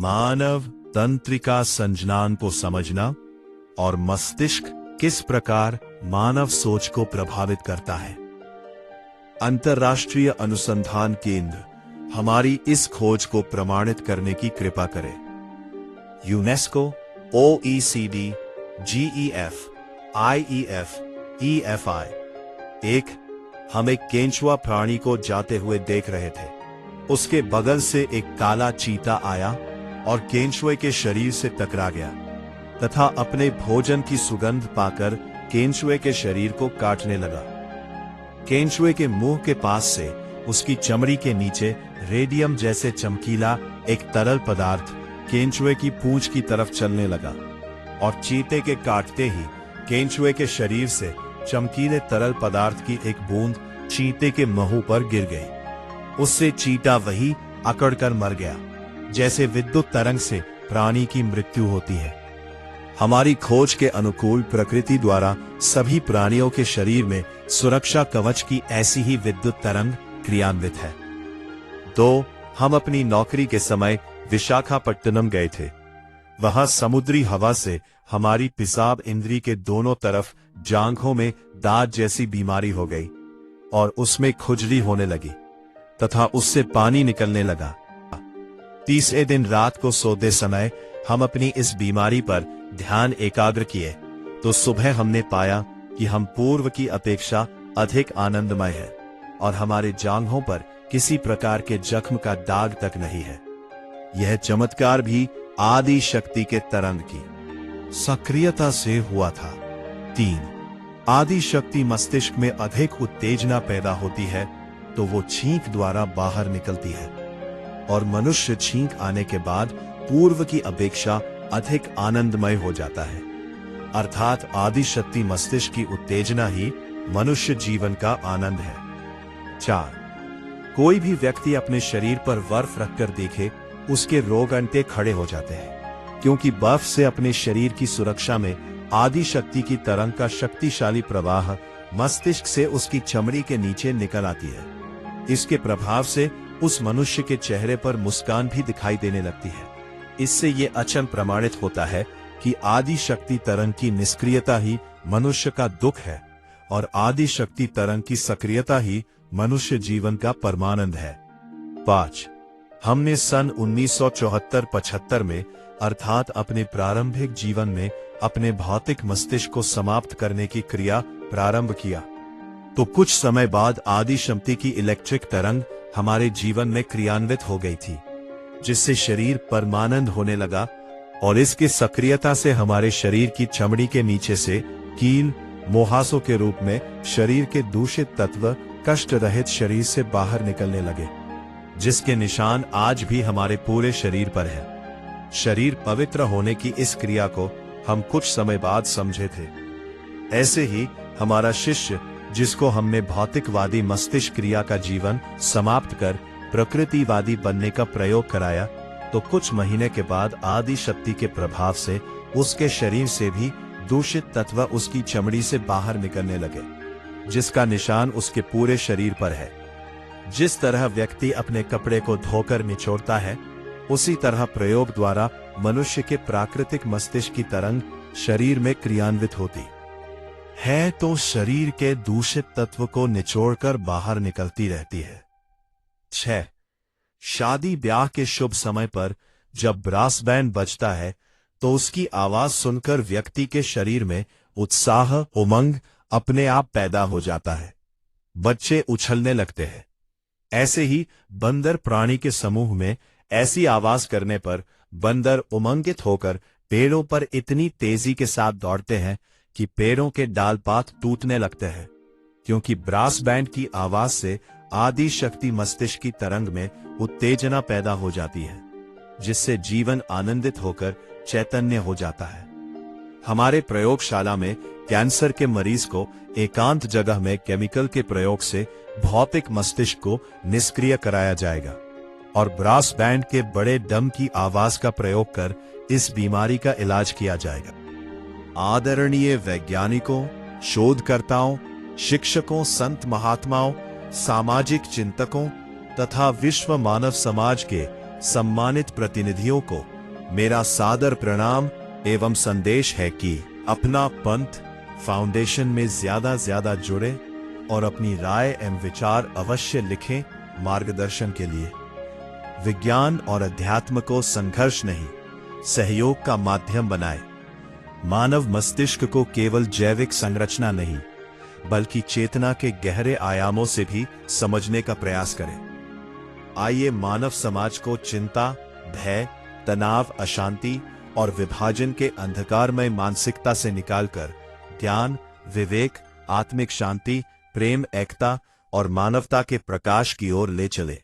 मानव तंत्रिका संजनन को समझना और मस्तिष्क किस प्रकार मानव सोच को प्रभावित करता है। अंतर्राष्ट्रीय अनुसंधान केंद्र हमारी इस खोज को प्रमाणित करने की कृपा करे। UNESCO, OECD, GEF, IEF, EFI। हम एक केंचुआ प्राणी को जाते हुए देख रहे थे। उसके बगल से एक काला चीता आया और केंचुए के शरीर से टकरा गया तथा अपने भोजन की सुगंध पाकर केंचुए के शरीर को काटने लगा। केंचुए के मुंह के पास से उसकी चमड़ी के नीचे रेडियम जैसे चमकीला एक तरल पदार्थ केंचुए की पूंछ की तरफ चलने लगा और चीते के काटते ही केंचुए के शरीर से चमकीले तरल पदार्थ की एक बूंद चीते के मुंह पर गिर गई। उससे चीता वही अकड़कर मर गया जैसे विद्युत तरंग से प्राणी की मृत्यु होती है। हमारी खोज के अनुकूल प्रकृति द्वारा सभी प्राणियों के शरीर में सुरक्षा कवच की ऐसी ही विद्युत तरंग क्रियान्वित है। 2 हम अपनी नौकरी के समय विशाखापट्टनम गए थे। वहां समुद्री हवा से हमारी पेशाब इंद्री के दोनों तरफ जांघों में दाद जैसी बीमारी हो गई और उसमें खुजली होने लगी तथा उससे पानी निकलने लगा। तीसरे दिन रात को सोते समय हम अपनी इस बीमारी पर ध्यान एकाग्र किए तो सुबह हमने पाया कि हम पूर्व की अपेक्षा अधिक आनंदमय है और हमारे जांघों पर किसी प्रकार के जख्म का दाग तक नहीं है। यह चमत्कार भी आदि शक्ति के तरंग की सक्रियता से हुआ था। 3 आदि शक्ति मस्तिष्क में अधिक उत्तेजना पैदा होती है तो वो छींक द्वारा बाहर निकलती है और मनुष्य छींक आने के बाद पूर्व की अपेक्षा अधिक आनंदमय हो जाता है। अर्थात आदि शक्ति मस्तिष्क की उत्तेजना ही मनुष्य जीवन का आनंद है। 4 कोई भी व्यक्ति अपने शरीर पर बर्फ रखकर देखे उसके रोग अंटे खड़े हो जाते हैं क्योंकि बर्फ से अपने शरीर की सुरक्षा में आदि शक्ति की तरंग का शक्तिशाली प्रवाह मस्तिष्क से उसकी चमड़ी के नीचे निकल आती है। इसके प्रभाव से उस मनुष्य के चेहरे पर मुस्कान भी दिखाई देने लगती है। इससे ये अचन प्रमाणित होता है कि आदि शक्ति तरंग की निष्क्रियता ही मनुष्य का दुख है और आदि शक्ति तरंग की सक्रियता ही मनुष्य जीवन का परमानंद है। 5 हमने सन 1974-75 में अर्थात अपने प्रारंभिक जीवन में अपने भौतिक मस्तिष्क को समाप्त करने की क्रिया प्रारंभ किया तो कुछ समय बाद आदि शक्ति की इलेक्ट्रिक तरंग हमारे जीवन में क्रियान्वित हो गई थी जिससे शरीर परमानंद होने लगा और इसकी सक्रियता से हमारे शरीर की चमड़ी के नीचे से कील मोहासों के रूप में शरीर के दूषित तत्व कष्ट रहित शरीर से बाहर निकलने लगे जिसके निशान आज भी हमारे पूरे शरीर पर है। शरीर पवित्र होने की इस क्रिया को हम कुछ समय बाद समझे थे। ऐसे ही हमारा शिष्य जिसको हमने भौतिकवादी मस्तिष्क क्रिया का जीवन समाप्त कर प्रकृतिवादी बनने का प्रयोग कराया तो कुछ महीने के बाद आदि शक्ति के प्रभाव से उसके शरीर से भी दूषित तत्व उसकी चमड़ी से बाहर निकलने लगे जिसका निशान उसके पूरे शरीर पर है। जिस तरह व्यक्ति अपने कपड़े को धोकर निचोड़ता है उसी तरह प्रयोग द्वारा मनुष्य के प्राकृतिक मस्तिष्क की तरंग शरीर में क्रियान्वित होती है तो शरीर के दूषित तत्व को निचोड़कर बाहर निकलती रहती है। 6 शादी ब्याह के शुभ समय पर जब ब्रास बैंड बजता है तो उसकी आवाज सुनकर व्यक्ति के शरीर में उत्साह उमंग अपने आप पैदा हो जाता है। बच्चे उछलने लगते हैं। ऐसे ही बंदर प्राणी के समूह में ऐसी आवाज करने पर बंदर उमंगित होकर पेड़ों पर इतनी तेजी के साथ दौड़ते हैं कि पेड़ों के डाल पात टूटने लगते हैं क्योंकि ब्रास बैंड की आवाज से आदि शक्ति मस्तिष्क की तरंग में उत्तेजना पैदा हो जाती है जिससे जीवन आनंदित होकर चैतन्य हो जाता है। हमारे प्रयोगशाला में कैंसर के मरीज को एकांत जगह में केमिकल के प्रयोग से भौतिक मस्तिष्क को निष्क्रिय कराया जाएगा और ब्रास बैंड के बड़े डम की आवाज का प्रयोग कर इस बीमारी का इलाज किया जाएगा। आदरणीय वैज्ञानिकों, शोधकर्ताओं, शिक्षकों, संत महात्माओं, सामाजिक चिंतकों तथा विश्व मानव समाज के सम्मानित प्रतिनिधियों को मेरा सादर प्रणाम एवं संदेश है कि अपना पंथ फाउंडेशन में ज्यादा जुड़े और अपनी राय एवं विचार अवश्य लिखें। मार्गदर्शन के लिए विज्ञान और अध्यात्म को संघर्ष नहीं, सहयोग का माध्यम बनाए। मानव मस्तिष्क को केवल जैविक संरचना नहीं, बल्कि चेतना के गहरे आयामों से भी समझने का प्रयास करें। आइए मानव समाज को चिंता, भय, तनाव, अशांति और विभाजन के अंधकारमय मानसिकता से निकालकर ज्ञान, विवेक, आत्मिक शांति, प्रेम, एकता और मानवता के प्रकाश की ओर ले चले।